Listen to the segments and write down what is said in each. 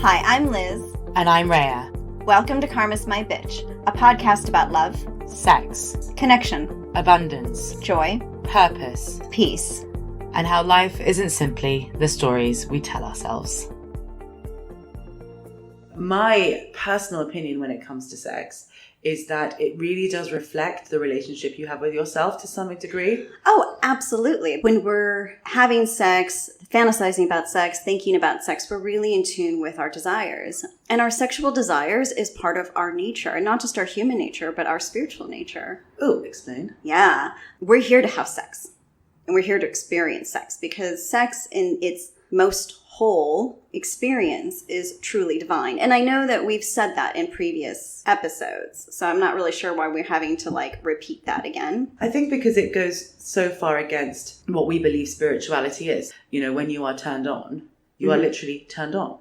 Hi, I'm Liz. And I'm Rhea. Welcome to Karma's My Bitch, a podcast about love, sex, connection, abundance, joy, purpose, peace, and how life isn't simply the stories we tell ourselves. My personal opinion when it comes to sex is that it really does reflect the relationship you have with yourself to some degree. Oh, absolutely. When we're having sex, fantasizing about sex, thinking about sex, we're really in tune with our desires. And our sexual desires is part of our nature, and not just our human nature, but our spiritual nature. Oh, explain. Yeah. We're here to have sex, and we're here to experience sex, because sex in its most whole experience is truly divine. And I know that we've said that in previous episodes, so I'm not really sure why we're having to repeat that again. I think because it goes so far against what we believe spirituality is. You know, when you are turned on, you are literally turned on.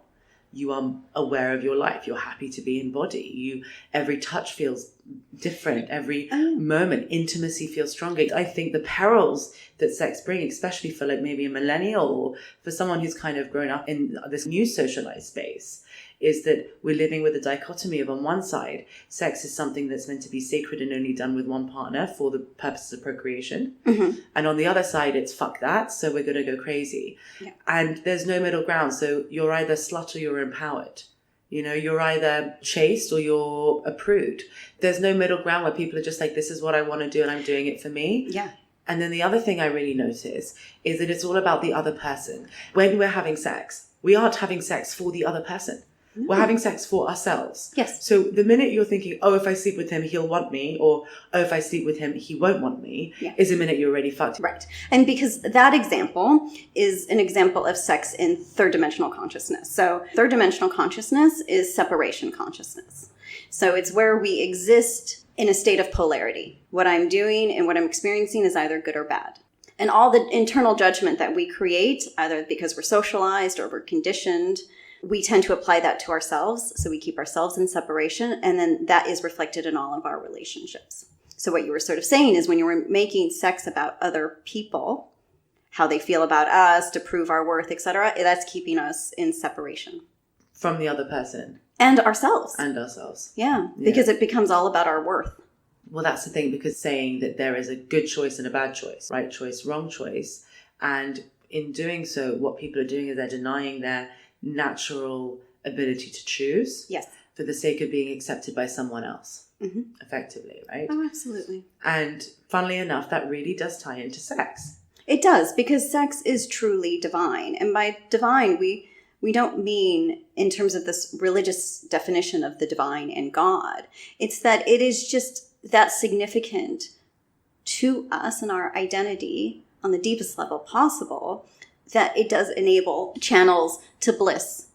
You are aware of your life. You're happy to be in body. Every touch feels different. Every moment, intimacy feels stronger. I think the perils that sex brings, especially for maybe a millennial or for someone who's kind of grown up in this new socialized space, is that we're living with a dichotomy of, on one side, sex is something that's meant to be sacred and only done with one partner for the purposes of procreation. Mm-hmm. And on the other side, it's fuck that, so we're going to go crazy. Yeah. And there's no middle ground. So you're either slut or you're empowered. You know, you're either chaste or you're a prude. There's no middle ground where people are just like, this is what I want to do and I'm doing it for me. Yeah. And then the other thing I really notice is that it's all about the other person. When we're having sex, we aren't having sex for the other person. We're having sex for ourselves. Yes. So the minute you're thinking, oh, if I sleep with him, he'll want me, or oh, if I sleep with him, he won't want me, is the minute you're already fucked. Right. And because that example is an example of sex in third dimensional consciousness. So third dimensional consciousness is separation consciousness. So it's where we exist in a state of polarity. What I'm doing and what I'm experiencing is either good or bad. And all the internal judgment that we create, either because we're socialized or we're conditioned, we tend to apply that to ourselves. So we keep ourselves in separation, and then that is reflected in all of our relationships. So what you were sort of saying is when you were making sex about other people, how they feel about us, to prove our worth, etc., that's keeping us in separation. From the other person. And ourselves. Yeah, because it becomes all about our worth. Well, that's the thing, because saying that there is a good choice and a bad choice, right choice, wrong choice. And in doing so, what people are doing is they're denying their natural ability to choose. Yes. For the sake of being accepted by someone else. Mm-hmm. Effectively, right? Oh, absolutely. And funnily enough, that really does tie into sex. It does, because sex is truly divine. And by divine, we don't mean in terms of this religious definition of the divine and God. It's that it is just that significant to us and our identity on the deepest level possible, that it does enable channels to bliss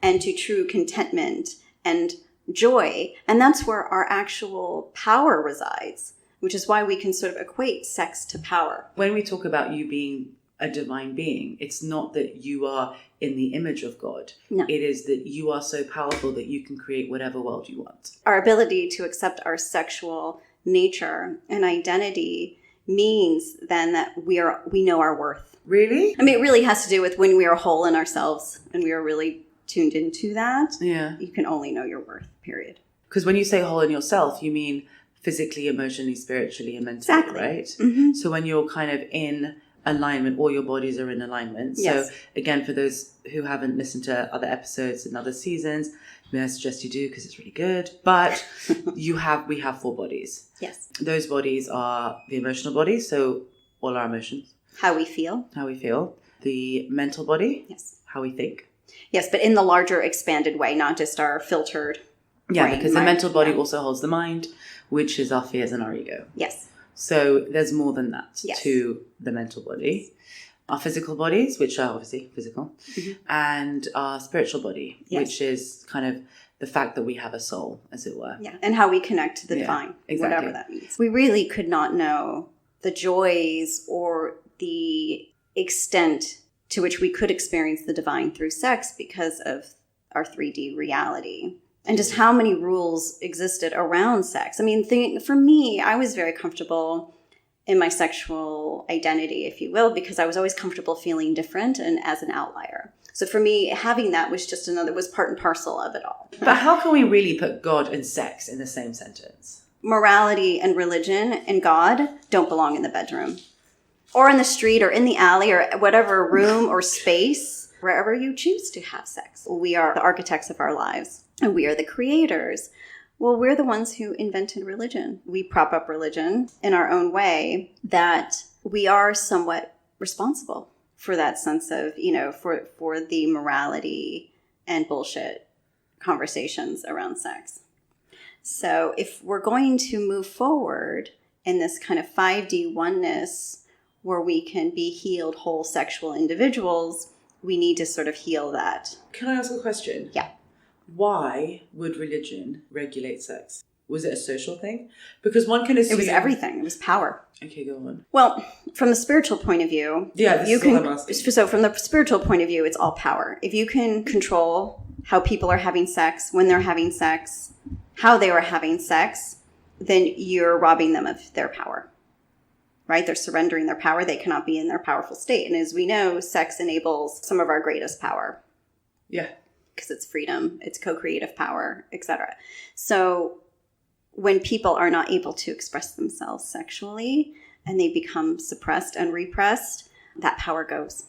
and to true contentment and joy. And that's where our actual power resides, which is why we can sort of equate sex to power. When we talk about you being a divine being, it's not that you are in the image of God. No. It is that you are so powerful that you can create whatever world you want. Our ability to accept our sexual nature and identity means then that we know our worth. Really? I mean, it really has to do with when we are whole in ourselves and we are really tuned into that. Yeah. You can only know your worth, period. Because when you say whole in yourself, you mean physically, emotionally, spiritually, and mentally, exactly. Right? Mm-hmm. So when you're kind of in alignment, all your bodies are in alignment. Yes. So again, for those who haven't listened to other episodes and other seasons, may I suggest you do, because it's really good. But we have 4 bodies. Yes. Those bodies are the emotional body, so all our emotions. How we feel. The mental body. Yes. How we think. Yes, but in the larger expanded way, not just our filtered Yeah, brain, because right? the mental body also holds the mind, which is our fears and our ego. Yes. So there's more than that Yes. to the mental body. Our physical bodies, which are obviously physical, and our spiritual body, which is kind of the fact that we have a soul, as it were. Yeah, and how we connect to the divine, whatever that means. We really could not know the joys or the extent to which we could experience the divine through sex because of our 3D reality. And just how many rules existed around sex. I mean, for me, I was very comfortable in my sexual identity, if you will, because I was always comfortable feeling different and as an outlier. So for me, having that was just was part and parcel of it all. But how can we really put God and sex in the same sentence? Morality and religion and God don't belong in the bedroom or in the street or in the alley or whatever room or space, wherever you choose to have sex. We are the architects of our lives and we are the creators. Well, we're the ones who invented religion. We prop up religion in our own way, that we are somewhat responsible for that sense of, for the morality and bullshit conversations around sex. So if we're going to move forward in this kind of 5D oneness where we can be healed, whole sexual individuals, we need to sort of heal that. Can I ask a question? Yeah. Why would religion regulate sex? Was it a social thing? Because one can assume... It was everything. It was power. Okay, go on. Well, from the spiritual point of view... Yeah, this is what I'm asking. So from the spiritual point of view, it's all power. If you can control how people are having sex, when they're having sex, how they are having sex, then you're robbing them of their power. Right? They're surrendering their power. They cannot be in their powerful state. And as we know, sex enables some of our greatest power. Yeah. Because it's freedom, it's co-creative power, etc. So when people are not able to express themselves sexually and they become suppressed and repressed, that power goes.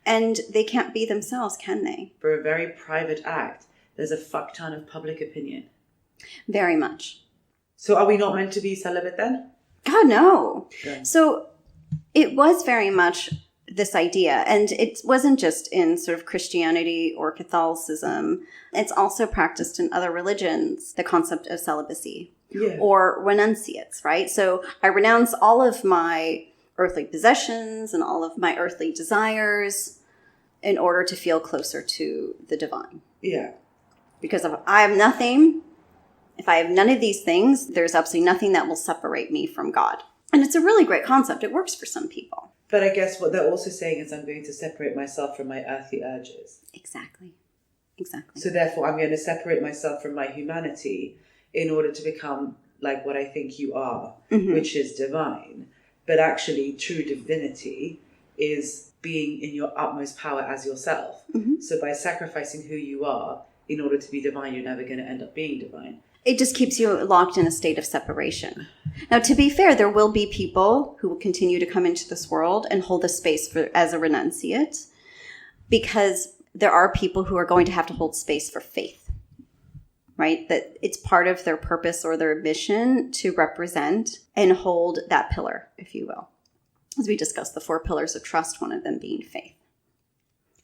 And they can't be themselves, can they? For a very private act, there's a fuck ton of public opinion. Very much. So are we not meant to be celibate then? God, no. Yeah. So it was very much this idea, and it wasn't just in sort of Christianity or Catholicism. It's also practiced in other religions, the concept of celibacy. Yeah. Or renunciates, right? So I renounce all of my earthly possessions and all of my earthly desires in order to feel closer to the divine. Yeah. Because if I have nothing, if I have none of these things, there's absolutely nothing that will separate me from God. And it's a really great concept. It works for some people. But I guess what they're also saying is I'm going to separate myself from my earthly urges. Exactly. So therefore I'm going to separate myself from my humanity in order to become like what I think you are, which is divine. But actually true divinity is being in your utmost power as yourself. So by sacrificing who you are in order to be divine, you're never going to end up being divine. It just keeps you locked in a state of separation. Now, to be fair, there will be people who will continue to come into this world and hold a space as a renunciate, because there are people who are going to have to hold space for faith, right? That it's part of their purpose or their mission to represent and hold that pillar, if you will. As we discussed, the 4 pillars of trust, one of them being faith.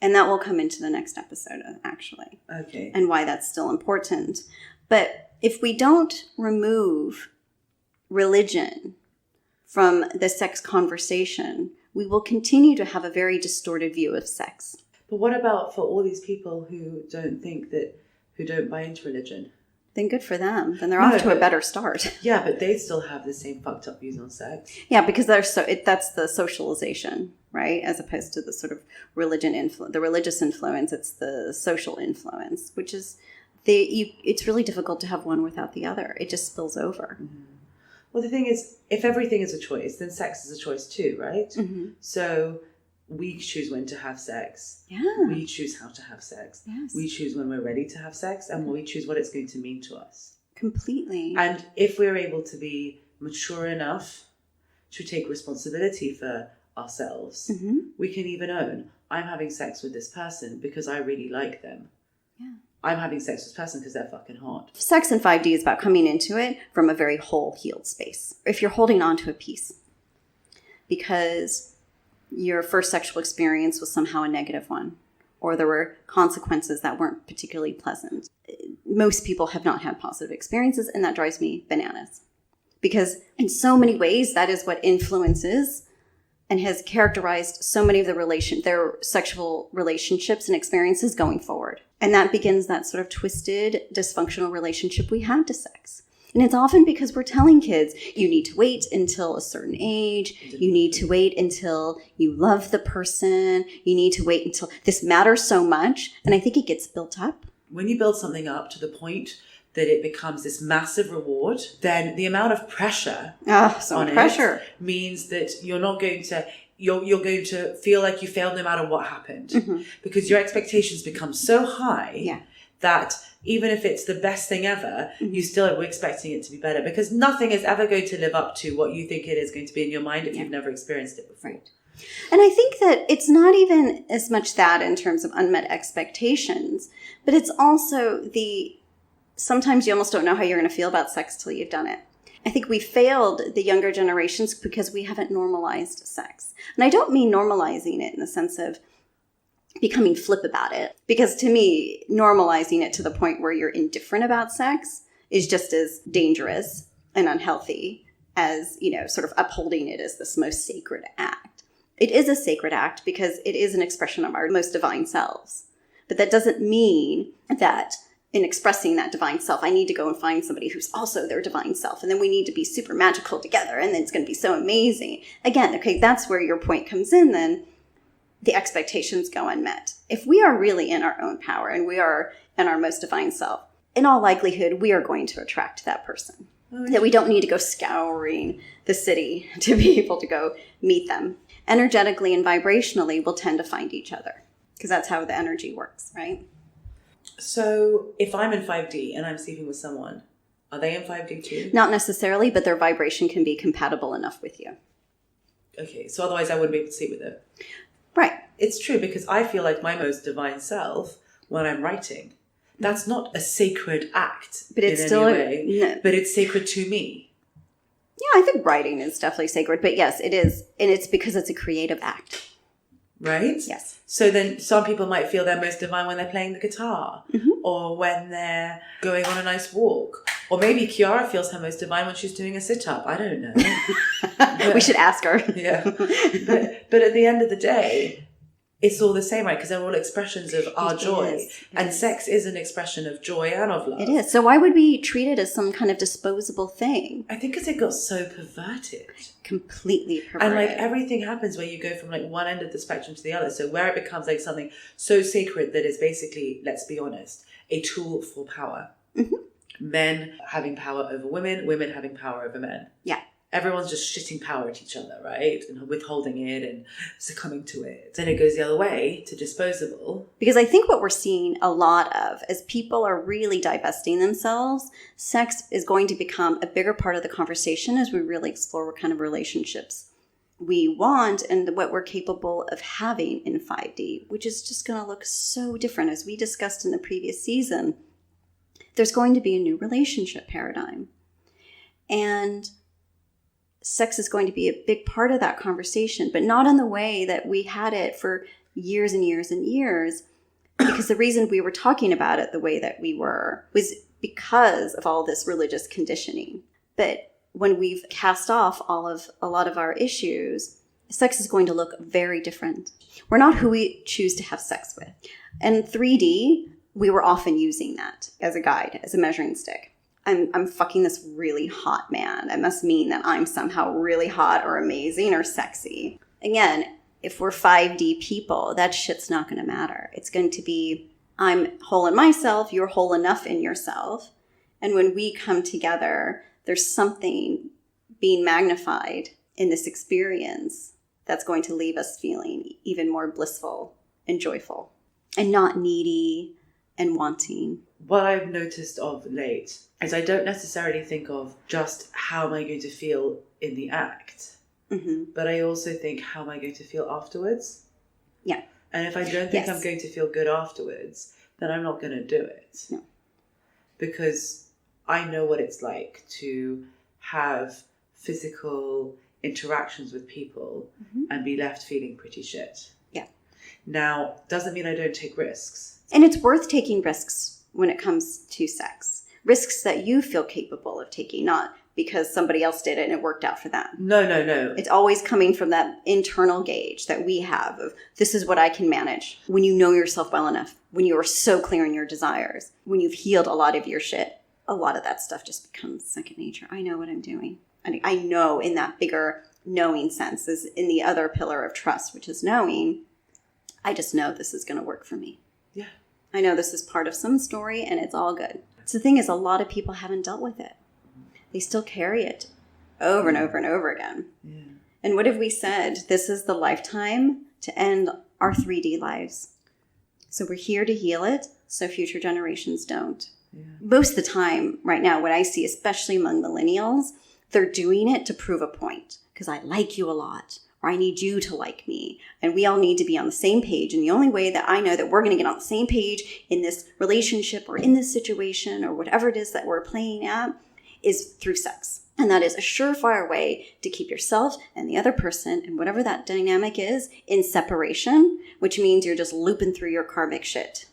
And that will come into the next episode, actually. Okay. And why that's still important. But if we don't remove religion from the sex conversation, we will continue to have a very distorted view of sex. But what about for all these people who don't buy into religion? Then good for them. Then they're off to a better start. Yeah, but they still have the same fucked up views on sex. Yeah, because that's the socialization, right? As opposed to the sort of the religious influence. It's the social influence, which is it's really difficult to have one without the other. It just spills over. Well, the thing is, if everything is a choice, then sex is a choice too, right? So we choose when to have sex. Yeah. We choose how to have sex. Yes. We choose when we're ready to have sex, and we choose what it's going to mean to us. Completely. And if we're able to be mature enough to take responsibility for ourselves, we can even own, I'm having sex with this person because I really like them. Yeah. I'm having sex with this person because they're fucking hot. Sex in 5D is about coming into it from a very whole, healed space. If you're holding on to a piece because your first sexual experience was somehow a negative one, or there were consequences that weren't particularly pleasant. Most people have not had positive experiences, and that drives me bananas. Because in so many ways, that is what influences and has characterized so many of their sexual relationships and experiences going forward. And that begins that sort of twisted, dysfunctional relationship we have to sex. And it's often because we're telling kids, you need to wait until a certain age. You need to wait until you love the person. You need to wait until this matters so much. And I think it gets built up. When you build something up to the point that it becomes this massive reward, then the amount of pressure on it means that you're not going to you're going to feel like you failed no matter what happened, because your expectations become so high that even if it's the best thing ever, you still are expecting it to be better, because nothing is ever going to live up to what you think it is going to be in your mind if you've never experienced it before. Right. And I think that it's not even as much that in terms of unmet expectations, but it's also sometimes you almost don't know how you're going to feel about sex till you've done it. I think we failed the younger generations because we haven't normalized sex. And I don't mean normalizing it in the sense of becoming flip about it, because to me, normalizing it to the point where you're indifferent about sex is just as dangerous and unhealthy as, sort of upholding it as this most sacred act. It is a sacred act because it is an expression of our most divine selves. But that doesn't mean that in expressing that divine self, I need to go and find somebody who's also their divine self. And then we need to be super magical together. And then it's going to be so amazing. Again, okay, that's where your point comes in then. The expectations go unmet. If we are really in our own power and we are in our most divine self, in all likelihood, we are going to attract that person. That we don't need to go scouring the city to be able to go meet them. Energetically and vibrationally, we'll tend to find each other because that's how the energy works, right? So if I'm in 5D and I'm sleeping with someone, are they in 5D too? Not necessarily, but their vibration can be compatible enough with you. Okay, so otherwise I wouldn't be able to sleep with them. Right. It's true, because I feel like my most divine self when I'm writing. That's not a sacred act but it's in still any way, but it's sacred to me. Yeah, I think writing is definitely sacred, but yes, it is. And it's because it's a creative act. Right? Yes. So then some people might feel they're most divine when they're playing the guitar or when they're going on a nice walk. Or maybe Kiara feels her most divine when she's doing a sit-up. I don't know. We should ask her. Yeah. But at the end of the day, it's all the same, right? Because they're all expressions of our joy. And sex is an expression of joy and of love. It is. So why would we treat it as some kind of disposable thing? I think because it got so perverted. Completely perverted. And everything happens where you go from one end of the spectrum to the other. So where it becomes something so sacred that is basically, let's be honest, a tool for power. Men having power over women, women having power over men. Yeah. Everyone's just shitting power at each other, right? And withholding it and succumbing to it. Then it goes the other way to disposable. Because I think what we're seeing a lot of as people are really divesting themselves, sex is going to become a bigger part of the conversation as we really explore what kind of relationships we want and what we're capable of having in 5D, which is just going to look so different. As we discussed in the previous season, there's going to be a new relationship paradigm. And sex is going to be a big part of that conversation, but not in the way that we had it for years and years and years. Because the reason we were talking about it the way that we were was because of all this religious conditioning. But when we've cast off a lot of our issues, sex is going to look very different. We're not who we choose to have sex with. And 3D, we were often using that as a guide, as a measuring stick. I'm fucking this really hot man. That must mean that I'm somehow really hot or amazing or sexy. Again, if we're 5D people, that shit's not going to matter. It's going to be, I'm whole in myself, you're whole enough in yourself. And when we come together, there's something being magnified in this experience that's going to leave us feeling even more blissful and joyful and not needy and wanting. What I've noticed of late is I don't necessarily think of just how am I going to feel in the act, but I also think how am I going to feel afterwards? Yeah. And if I don't think I'm going to feel good afterwards, then I'm not going to do it. No. Because I know what it's like to have physical interactions with people and be left feeling pretty shit. Yeah. Now, doesn't mean I don't take risks. And it's worth taking risks when it comes to sex. Risks that you feel capable of taking, not because somebody else did it and it worked out for them. No. It's always coming from that internal gauge that we have of this is what I can manage. When you know yourself well enough, when you are so clear in your desires, when you've healed a lot of your shit, a lot of that stuff just becomes second nature. I know what I'm doing. And I know in that bigger knowing sense is in the other pillar of trust, which is knowing. I just know this is going to work for me. Yeah. I know this is part of some story and it's all good. So the thing is, a lot of people haven't dealt with it. They still carry it over and over and over again. Yeah. And what have we said? This is the lifetime to end our 3D lives. So we're here to heal it so future generations don't. Yeah. Most of the time right now, what I see, especially among millennials, they're doing it to prove a point because I like you a lot, or I need you to like me, and we all need to be on the same page. And the only way that I know that we're going to get on the same page in this relationship or in this situation or whatever it is that we're playing at is through sex. And that is a surefire way to keep yourself and the other person and whatever that dynamic is in separation, which means you're just looping through your karmic shit.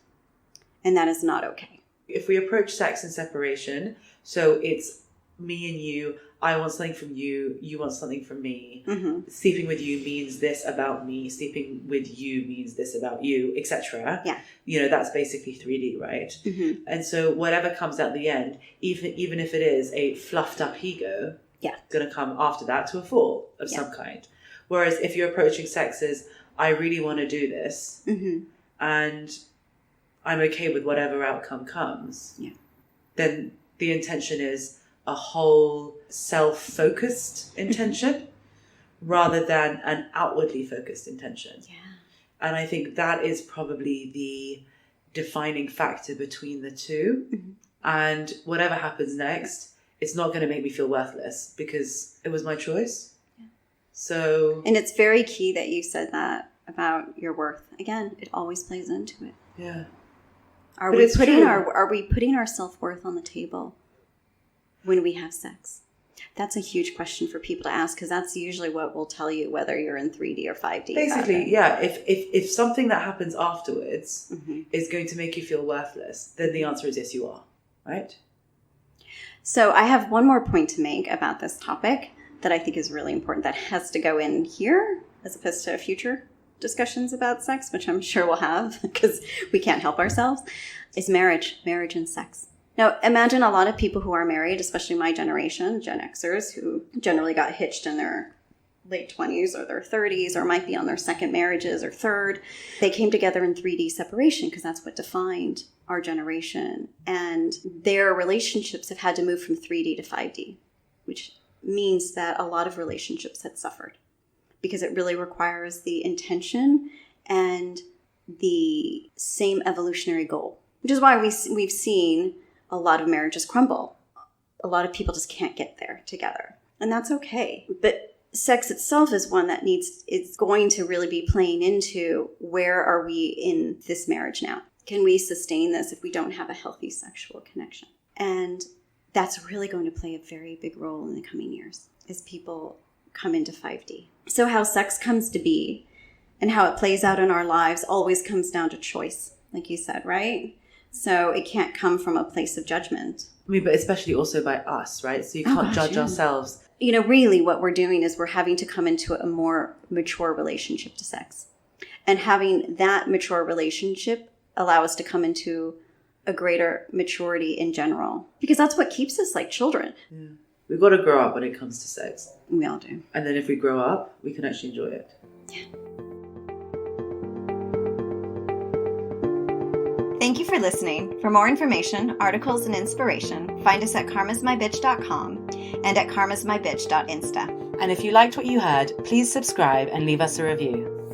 And that is not okay. If we approach sex in separation, so it's me and you, I want something from you, you want something from me. Mm-hmm. Sleeping with you means this about me, sleeping with you means this about you, etc. Yeah. You know, that's basically 3D, right? Mm-hmm. And so whatever comes at the end, even if it is a fluffed up ego, going to come after that to a fall of some kind. Whereas if you're approaching sex as, I really want to do this, and I'm okay with whatever outcome comes, then the intention is a whole self-focused intention rather than an outwardly focused intention. Yeah. And I think that is probably the defining factor between the two. Mm-hmm. And whatever happens next, it's not going to make me feel worthless because it was my choice. Yeah. So, and it's very key that you said that about your worth. Again, it always plays into it. Yeah. Are we putting our self-worth on the table when we have sex? That's a huge question for people to ask because that's usually what will tell you whether you're in 3D or 5D. Basically, yeah. If something that happens afterwards is going to make you feel worthless, then the answer is yes, you are. Right? So I have one more point to make about this topic that I think is really important that has to go in here as opposed to future discussions about sex, which I'm sure we'll have because we can't help ourselves, is marriage and sex. Now, imagine a lot of people who are married, especially my generation, Gen Xers, who generally got hitched in their late 20s or their 30s or might be on their second marriages or third. They came together in 3D separation because that's what defined our generation. And their relationships have had to move from 3D to 5D, which means that a lot of relationships had suffered because it really requires the intention and the same evolutionary goal, which is why we've seen a lot of marriages crumble. A lot of people just can't get there together. And that's okay. But sex itself is one that it's going to really be playing into where are we in this marriage now? Can we sustain this if we don't have a healthy sexual connection? And that's really going to play a very big role in the coming years as people come into 5D. So how sex comes to be and how it plays out in our lives always comes down to choice, like you said, right? So it can't come from a place of judgment. I mean, but especially also by us, right? So you can't judge ourselves. You know, really what we're doing is we're having to come into a more mature relationship to sex. And having that mature relationship allow us to come into a greater maturity in general. Because that's what keeps us like children. Yeah. We've got to grow up when it comes to sex. We all do. And then if we grow up, we can actually enjoy it. Yeah. Thank you for listening. For more information, articles, and inspiration, find us at karmasmybitch.com and at karmasmybitch.insta. And if you liked what you heard, please subscribe and leave us a review.